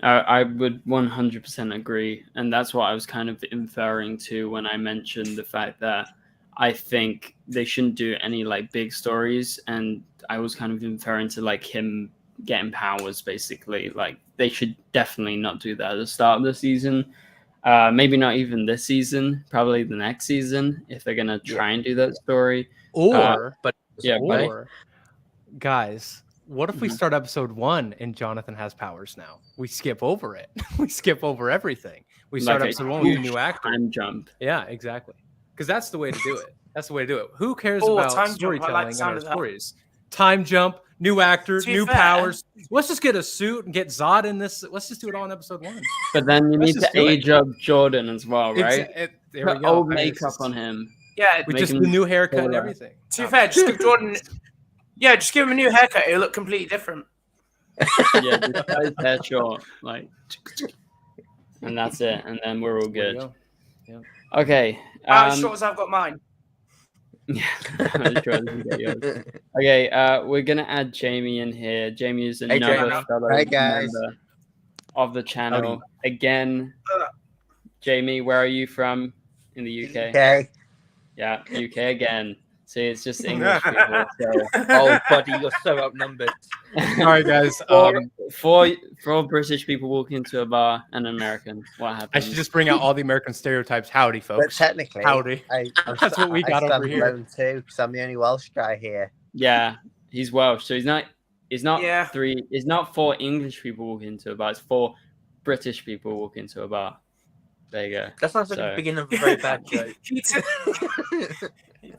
I would 100% agree, and that's what I was kind of inferring to when I mentioned the fact that I think they shouldn't do any like big stories, and I was kind of inferring to like him getting powers, basically. Like they should definitely not do that at the start of the season. Maybe not even this season, probably the next season if they're gonna try and do that story. Guys, what if we start episode 1 and Jonathan has powers now? We skip over it. We skip over everything. We start like episode 1 with a new actor. Time jump. Yeah, exactly. Because that's the way to do it. That's the way to do it. Who cares time about jump. storytelling in our stories? Time jump, new actor, new powers. Let's just get a suit and get Zod in this. Let's just do it all in episode 1. But then you need to age up Jordan as well, right? There we Put go. old makeup on him. Yeah, with just the new haircut and everything. To be fair, just give Jordan. Yeah, just give him a new haircut. It'll look completely different. Yeah, just cut his hair short, like, and that's it. And then we're all good. Yeah. Okay. As short as I've got mine. Yeah. Okay. We're gonna add Jamie in here. Jamie is another fellow member of the channel. Again, Jamie, where are you from? In the UK. UK. Yeah, UK again. See, it's just English people. So. Oh, buddy, you're so outnumbered. All right, guys. Four British people walk into a bar and an American. What happens? I should just bring out all the American stereotypes. Howdy, folks. But technically, howdy. That's what we got over here. Too, because I'm the only Welsh guy here. Yeah, he's Welsh, so he's not It's not 4 English people walk into a bar. It's 4 British people walk into a bar. There you go. That sounds like the beginning of a very bad joke.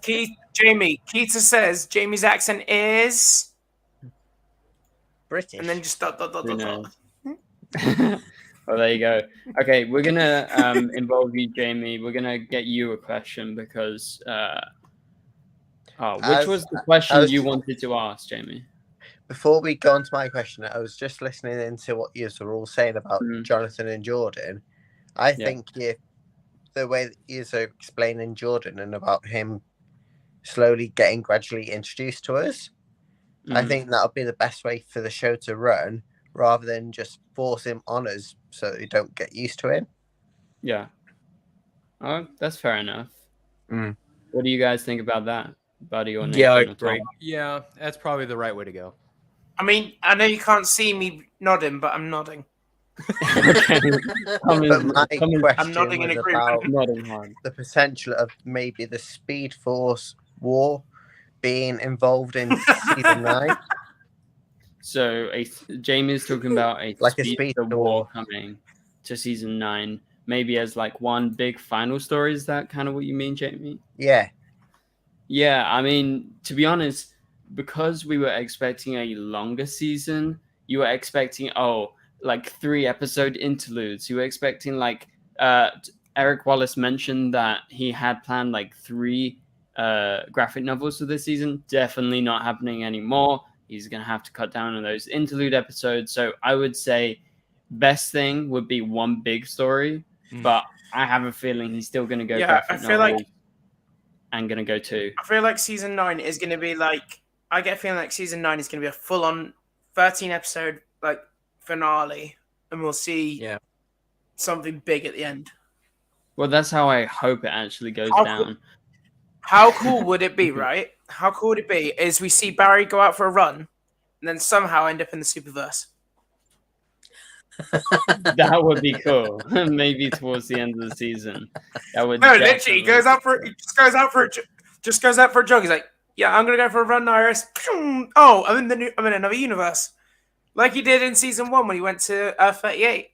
Keita says Jamie's accent is British. And then just dot. Well, there you go. Okay, we're gonna involve you, Jamie. We're gonna get you a question because which was the question you wanted to ask, Jamie? Before we go on to my question, I was just listening into what you were all saying about Jonathan and Jordan. I think the way that you are explaining Jordan and about him slowly getting gradually introduced to us, I think that'll be the best way for the show to run, rather than just force him on us so that we don't get used to him. Yeah. Oh, that's fair enough. What do you guys think about that, Buddy or Nathan? Yeah, I agree. Yeah, that's probably the right way to go. I mean, I know you can't see me nodding, but I'm nodding. I'm nodding in agreement. The potential of maybe the Speed Force war being involved in season 9? So Jamie is talking about a Like a speedster speedster war war. coming to season 9, maybe as like one big final story. Is that kind of what you mean, Jamie? Yeah. Yeah, I mean, to be honest, because we were expecting a longer season, you were expecting like 3-episode interludes. You were expecting like Eric Wallace mentioned that he had planned like 3 graphic novels for this season. Definitely not happening anymore. He's gonna have to cut down on those interlude episodes. So I would say best thing would be one big story, but I have a feeling he's still gonna go graphic novels. I'm gonna go 2. I feel like season 9 is gonna be like. I get a feeling like season 9 is gonna be a full-on 13-episode like finale, and we'll see something big at the end. Well, that's how I hope it actually goes down. How cool would it be, right? How cool would it be is we see Barry go out for a run, and then somehow end up in the Superverse. That would be cool. Maybe towards the end of the season. That would literally goes out for a jog. He's like, "Yeah, I'm gonna go for a run, Iris." Oh, I'm in another universe, like he did in season 1 when he went to 38.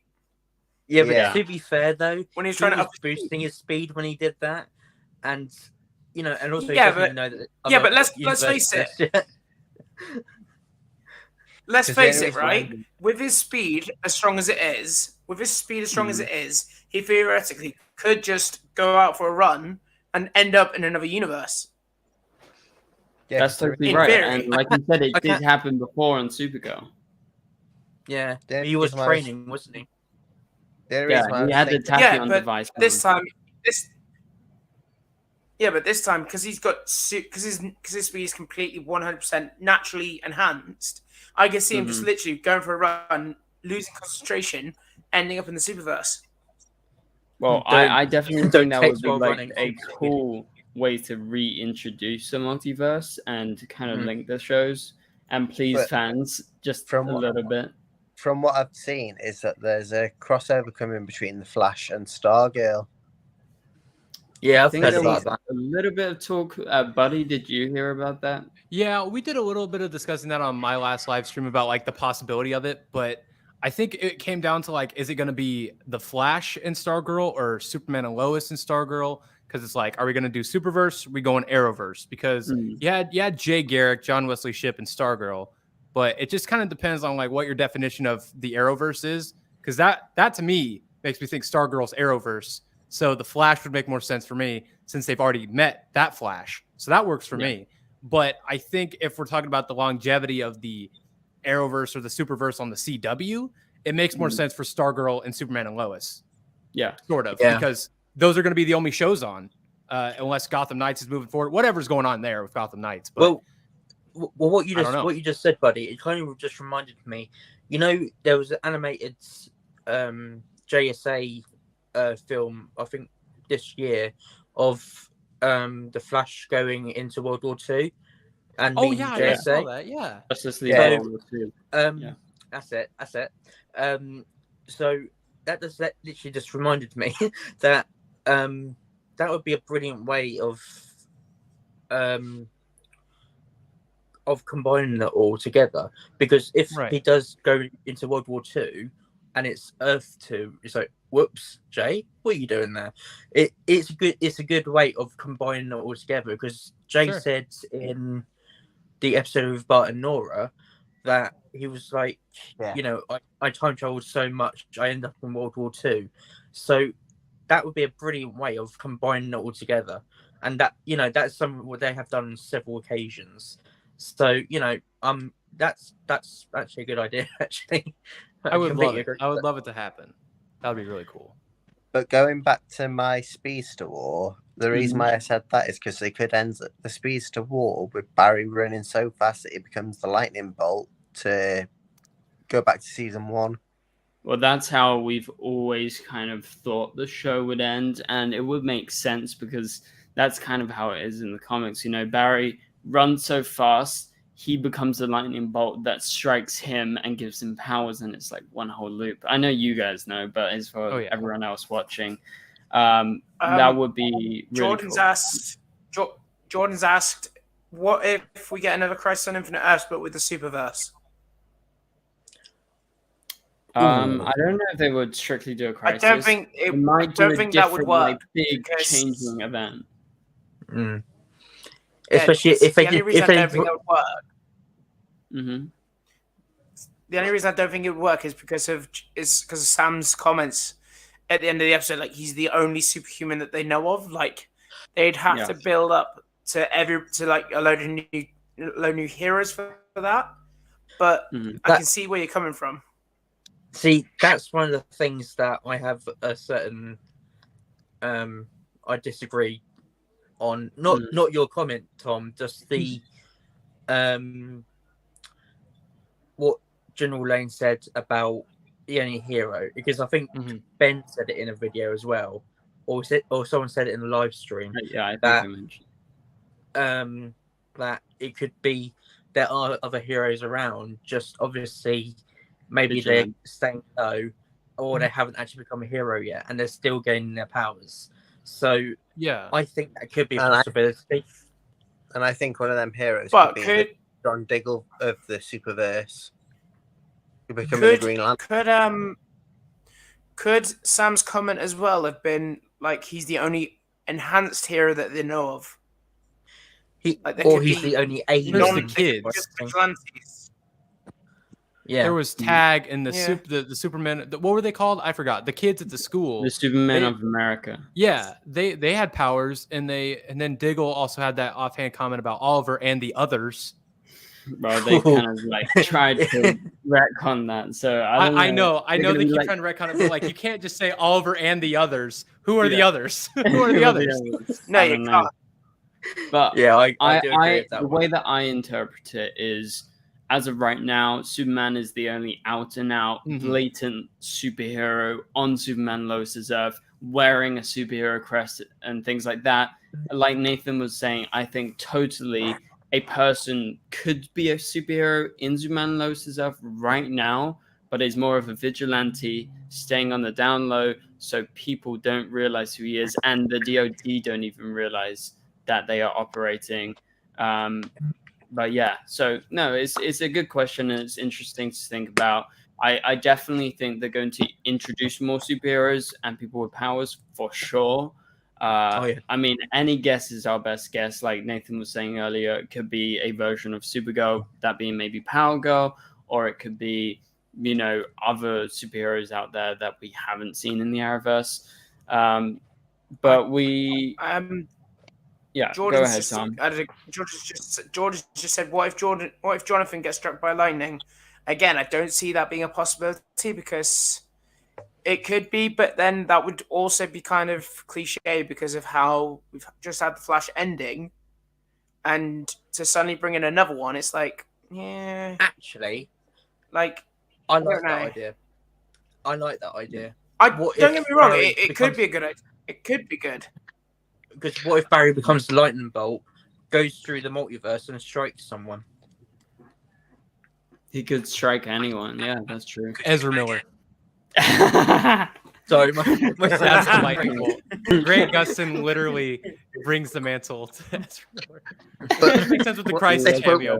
Yeah, but to be fair though, when he was trying to boosting his speed when he did that, and and also but let's face it. Let's face it, right? With his speed as strong as it is, he theoretically could just go out for a run and end up in another universe. Yeah, that's totally right. Theory. And like you said, it did happen before on Supergirl. Yeah, he was training, wasn't he? He had the tachyon device. This time, but this time because he's got because his speed is completely 100% naturally enhanced. I can see him just literally going for a run, losing concentration, ending up in the Superverse. Well, I definitely think that would be like a cool way to reintroduce the multiverse and kind of link the shows. And please, fans, just a little bit. From what I've seen, is that there's a crossover coming between the Flash and Stargirl. Yeah, I think there was a little bit of talk. Buddy, did you hear about that? Yeah, we did a little bit of discussing that on my last live stream about like the possibility of it, but I think it came down to like, is it going to be the Flash and Stargirl or Superman and Lois and Stargirl? Because it's like, are we going to do Superverse? Are we going Arrowverse? Because you had Jay Garrick, John Wesley Shipp, and Stargirl, but it just kind of depends on like what your definition of the Arrowverse is. Because that to me makes me think Stargirl's Arrowverse. So the Flash would make more sense for me since they've already met that Flash. So that works for me. But I think if we're talking about the longevity of the Arrowverse or the Superverse on the CW, it makes more sense for Stargirl and Superman and Lois. Yeah. Sort of. Yeah. Because those are going to be the only shows on, unless Gotham Knights is moving forward. Whatever's going on there with Gotham Knights. But, well, what you just said, buddy, it kind of just reminded me. There was an animated JSA film, I think this year, of the Flash going into World War II and meeting JSA. I saw that. Yeah, Justice League World War II. That's it. So that literally just reminded me that that would be a brilliant way of combining it all together. Because if he does go into World War II and it's Earth 2, it's like, whoops, Jay, what are you doing there? It's a good way of combining it all together, because Jay said in the episode with Bart and Nora that he was like, I time traveled so much, I end up in World War II. So that would be a brilliant way of combining it all together. And that, that's something what they have done on several occasions. So, that's actually a good idea, actually. I would love it. I would love it to happen. That would be really cool. But going back to my Speedster War, the reason why I said that is because they could end the Speedster War with Barry running so fast that he becomes the lightning bolt to go back to season 1. Well, that's how we've always kind of thought the show would end, and it would make sense because that's kind of how it is in the comics. Barry runs so fast, he becomes the lightning bolt that strikes him and gives him powers, and it's like one whole loop. I know you guys know, but as for everyone else watching, that would be really Jordan's cool. Jordan's asked What if we get another Crisis on Infinite Earths, but with the Superverse? Ooh. I don't know if they would strictly do a crisis. I don't think They might do a that would different, work. like, big because- changing event. Especially it's if they the only did, reason if I they don't think that would work. Mm-hmm. The only reason I don't think it would work is because of Sam's comments at the end of the episode. Like, he's the only superhuman that they know of. Like, they'd have to build up to like a load of new heroes for that. But I can see where you're coming from. See, that's one of the things that I have a certain I disagree on. Not your comment, Tom, just the what General Lane said about the only hero, because I think Ben said it in a video as well, or someone said it in a live stream. Yeah, I think I mentioned that it could be there are other heroes around, just obviously maybe they're staying low, or they haven't actually become a hero yet, and they're still gaining their powers. So yeah, I think that could be a possibility. And I think one of them heroes But could be John Diggle of the Superverse. The Green Lantern. Could Sam's comment as well have been like he's the only enhanced hero that they know of? He's the only the kids. Yeah, there was Tag and the Superman. What were they called? I forgot. The kids at the school. The Superman of America. Yeah, they had powers, and then Diggle also had that offhand comment about Oliver and the others. Well, they kind of like tried to retcon that. So I know they keep trying to retcon it, but like you can't just say Oliver and the others. Who are the others? Who are the others? No, you can't. But yeah, I do agree with that the one. way that I interpret it is, as of right now, Superman is the only out-and-out, blatant superhero on Superman Lois's Earth, wearing a superhero crest and things like that. Like Nathan was saying, I think totally a person could be a superhero in Superman Lois's Earth right now, but is more of a vigilante, staying on the down low, so people don't realize who he is, and the DOD don't even realize that they are operating. But yeah, so no, it's a good question, and it's interesting to think about. I definitely think they're going to introduce more superheroes and people with powers for sure. I mean, any guess is our best guess. Like Nathan was saying earlier, it could be a version of Supergirl, that being maybe Power Girl, or it could be, other superheroes out there that we haven't seen in the Arrowverse. But yeah, go ahead, Tom. George just said, what if Jonathan gets struck by lightning? Again, I don't see that being a possibility because it could be, but then that would also be kind of cliche because of how we've just had the Flash ending, and to suddenly bring in another one, it's like, yeah. Actually, like, I like that idea. Don't get me wrong, it could be a good idea. It could be good. Because what if Barry becomes the lightning bolt, goes through the multiverse and strikes someone? He could strike anyone. Yeah, that's true. Ezra Miller. Sorry, that's the lightning bolt. Grant Gustin literally brings the mantle to Ezra Miller. It makes sense with the Crisis cameo.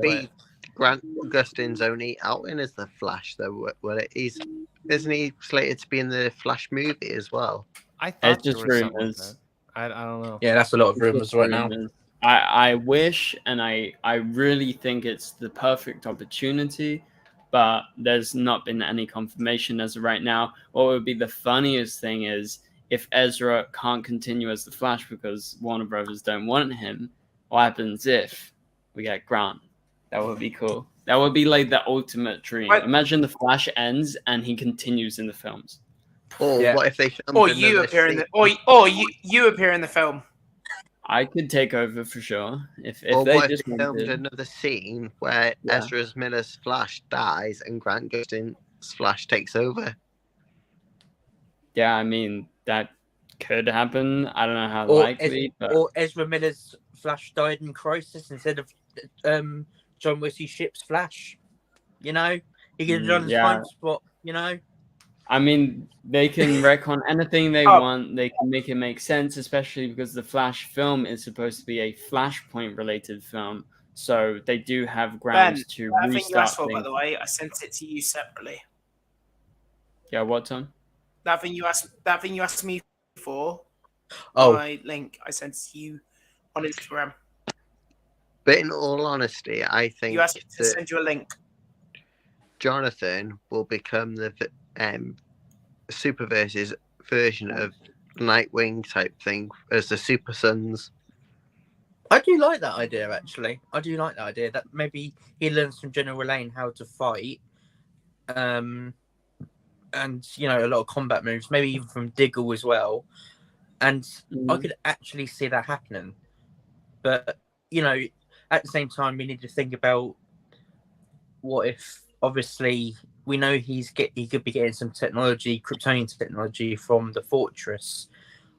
Grant Gustin's only outing is the Flash, though. Isn't he slated to be in the Flash movie as well? I thought it's just rumors. I don't know. Yeah, that's a lot of rumors right now. I wish, and I really think it's the perfect opportunity, but there's not been any confirmation as of right now. What would be the funniest thing is if Ezra can't continue as the Flash because Warner Brothers don't want him. What happens if we get Grant? That would be cool. That would be like the ultimate dream. Imagine the Flash ends and he continues in the films. Or what if they filmed or you appear in the you appear in the film? I could take over for sure. If or they what just if they filmed another scene where Ezra Miller's Flash dies and Grant Gustin's Flash takes over? Yeah, I mean that could happen. I don't know how likely, or Ezra Miller's Flash died in Crisis instead of John Wesley Shipp's Flash. He could have done the time spot. I mean, they can retcon anything they want. They can make it make sense, especially because the Flash film is supposed to be a Flashpoint related film. So they do have grounds to that thing you asked restart for, by things. the way, I sent it to you separately. Yeah, what, Tom? That thing you asked me for. Oh, My link, I sent it to you on Instagram. But in all honesty, I think You asked me to that send you a link. Jonathan will become the Superverse's version of Nightwing type thing as the Super Sons. I do like that idea, actually. I do like that idea that maybe he learns from General Lane how to fight. And, you know, a lot of combat moves, maybe even from Diggle as well. And I could actually see that happening. But, you know, at the same time, we need to think about what if, obviously, we know he could be getting some technology, Kryptonian technology from the Fortress,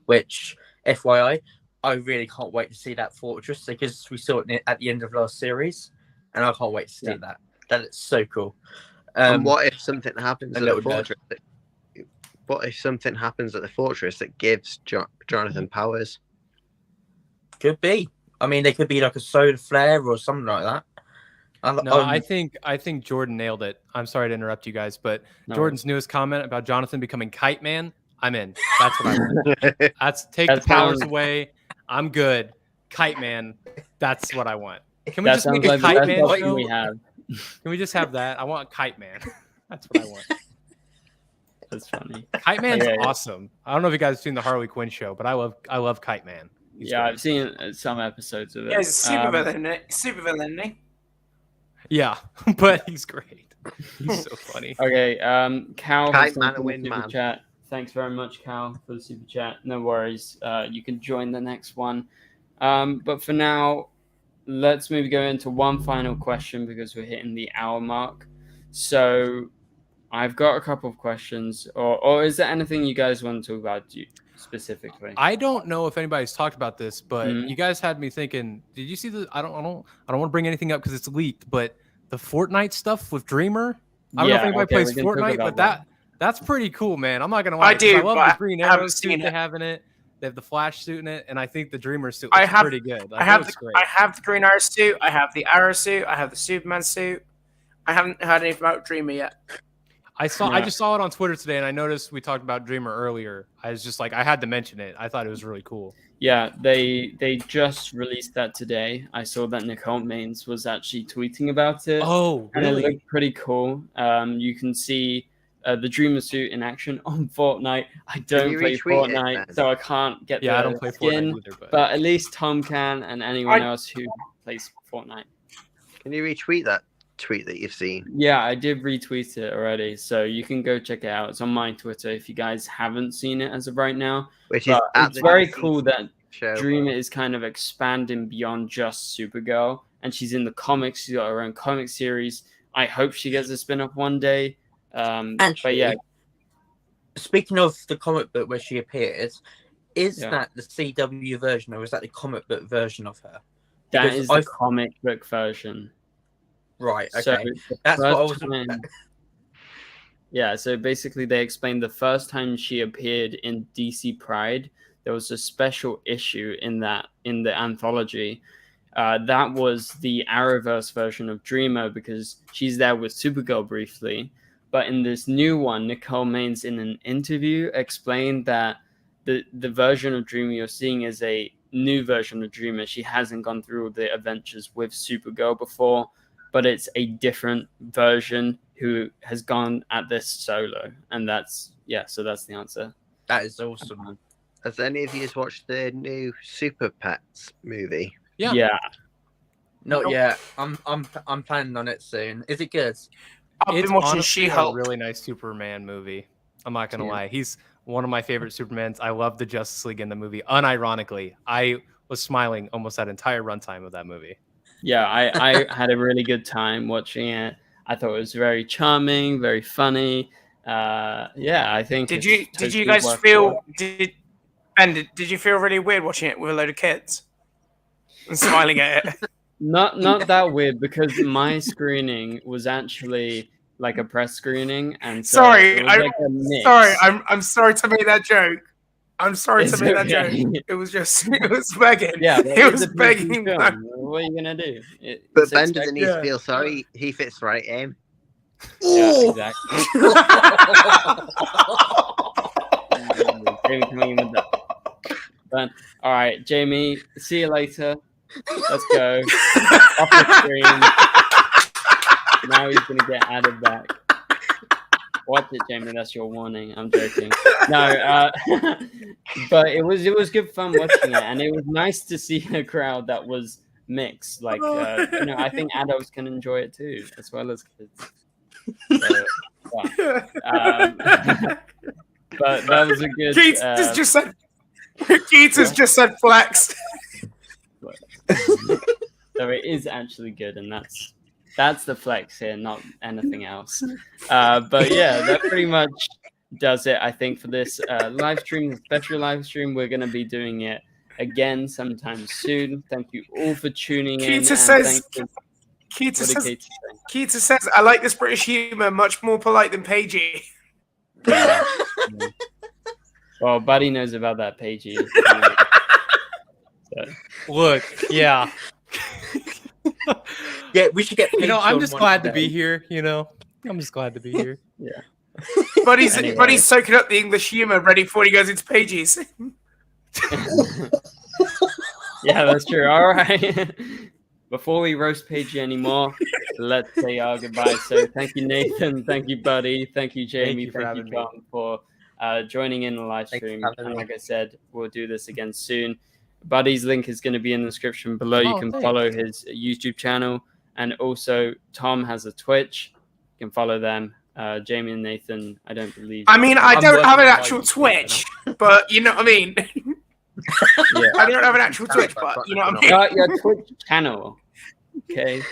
which, FYI, I really can't wait to see that Fortress because we saw it at the end of last series, and I can't wait to see that. That is so cool. And what if something happens at the Fortress? Nerd. What if something happens at the Fortress that gives Jonathan powers? Could be. I mean, there could be like a solar flare or something like that. No, I think Jordan nailed it. I'm sorry to interrupt you guys, but Jordan's newest comment about Jonathan becoming Kite Man, I'm in. That's what I want. Take the powers away. I'm good. Kite Man, that's what I want. Can we just make a Kite Man show? We have. Can we just have that? I want Kite Man. That's what I want. That's funny. Kite Man's awesome. I don't know if you guys have seen the Harley Quinn show, but I love Kite Man. He's great. I've seen some episodes of it. Yeah, he's a super villain, isn't he? Yeah, but he's great. He's so funny. Okay, Cal Kite Man, a win man. Chat. Thanks very much, Cal, for the super chat. No worries. You can join the next one. But for now, let's maybe go into one final question because we're hitting the hour mark. So I've got a couple of questions, or is there anything you guys want to talk about specifically? I don't know if anybody's talked about this, but you guys had me thinking. Did you see the? I don't want to bring anything up because it's leaked, but the Fortnite stuff with Dreamer. I don't know if anybody plays Fortnite, but that's pretty cool, man. I'm not gonna lie. I do. I love the Green Arrow suit they have in it. They have the Flash suit in it, and I think the Dreamer suit looks pretty good. I have the Green Arrow suit. I have the Arrow suit. I have the Superman suit. I haven't heard anything about Dreamer yet. I just saw it on Twitter today, and I noticed we talked about Dreamer earlier. I was just like, I had to mention it. I thought it was really cool. Yeah, they just released that today. I saw that Nicole Maines was actually tweeting about it. Oh, really? And it looked pretty cool. You can see the Dreamer suit in action on Fortnite. I don't play Fortnite, so I can't get the I don't play skin, Fortnite either, but at least Tom can, and anyone else who plays Fortnite. Can you retweet that tweet that you've seen? Yeah, I did retweet it already, so you can go check it out. It's on my Twitter if you guys haven't seen it as of right now. Which is it's very cool that Dreamer is kind of expanding beyond just Supergirl, and she's in the comics. She's got her own comic series. I hope she gets a spin-off one day. But yeah, speaking of the comic book where she appeared, is that the CW version or is that the comic book version of her? That is the comic book version. Right, okay. So that's what I was Yeah, so basically they explained the first time she appeared in DC Pride, there was a special issue in the anthology. That was the Arrowverse version of Dreamer because she's there with Supergirl briefly. But in this new one, Nicole Maines in an interview explained that the version of Dreamer you're seeing is a new version of Dreamer. She hasn't gone through the adventures with Supergirl before, but it's a different version who has gone at this solo. And so that's the answer. That is awesome. Has any of you watched the new Super Pets movie? Yeah. Not yet. I'm planning on it soon. Is it good? I've been watching She-Hulk. A really nice Superman movie. I'm not gonna lie. He's one of my favorite Supermans. I love the Justice League in the movie. Unironically, I was smiling almost that entire runtime of that movie. Yeah, I had a really good time watching it. I thought it was very charming, very funny. I think. Did you guys feel? Did you feel really weird watching it with a load of kids and smiling at it? Not that weird because my screening was actually like a press screening, and so I'm sorry to make that joke. I'm sorry It's to make that okay. joke. It was begging. Yeah, it was begging. film. What are you gonna do? But Ben doesn't need to feel sorry. He fits right in. Yeah, exactly. Jamie coming in with that. But, all right, Jamie. See you later. Let's go. Off the screen. Now he's gonna get added back. Watch it, Jamie. That's your warning. I'm joking. No, but it was good fun watching it, and it was nice to see a crowd that was mixed. Like, I think adults can enjoy it too, as well as kids. So, but that was a good. Keats just said. Keats has just said flex. So it is actually good, and that's the flex here, not anything else. But yeah, that pretty much does it, I think, for this live stream, the special live stream. We're going to be doing it again sometime soon. Thank you all for tuning in. Keita says, I like this British humour, much more polite than Paigey. Yeah. Well, Buddy knows about that Paigey. So. Look, yeah. Yeah, we should get. I'm just glad to be here. I'm just glad to be here. Yeah. Buddy's soaking up the English humour, ready for when he goes into Paigey's. Yeah, that's true. All right. Before we roast Paigey anymore, let's say our goodbye. So thank you, Nathan. Thank you, Buddy. Thank you, Jamie. Thank you, Tom, for joining in the live stream. And like I said, we'll do this again soon. Buddy's link is going to be in the description below. You can follow his YouTube channel. And also, Tom has a Twitch. You can follow them. Jamie and Nathan, I don't believe. I mean, I don't have an actual Twitch, but you know what I mean? Yeah. I don't have an actual Twitch, but you know what I mean? Your Twitch channel. Okay.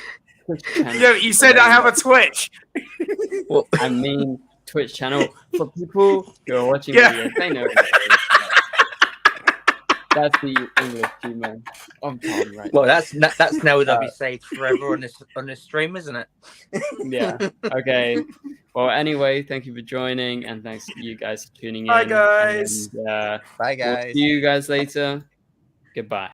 Twitch channel. Yeah, you said I have a Twitch. Well, I mean, Twitch channel. For people who are watching videos, they know what it is. That's the English humor of Tom, right? Well, that's now that'll be saved forever on this stream, isn't it? Yeah. Okay. Well, anyway, thank you for joining, and thanks to you guys for tuning in. Bye, guys. And, Bye, guys. We'll see you guys later. Goodbye.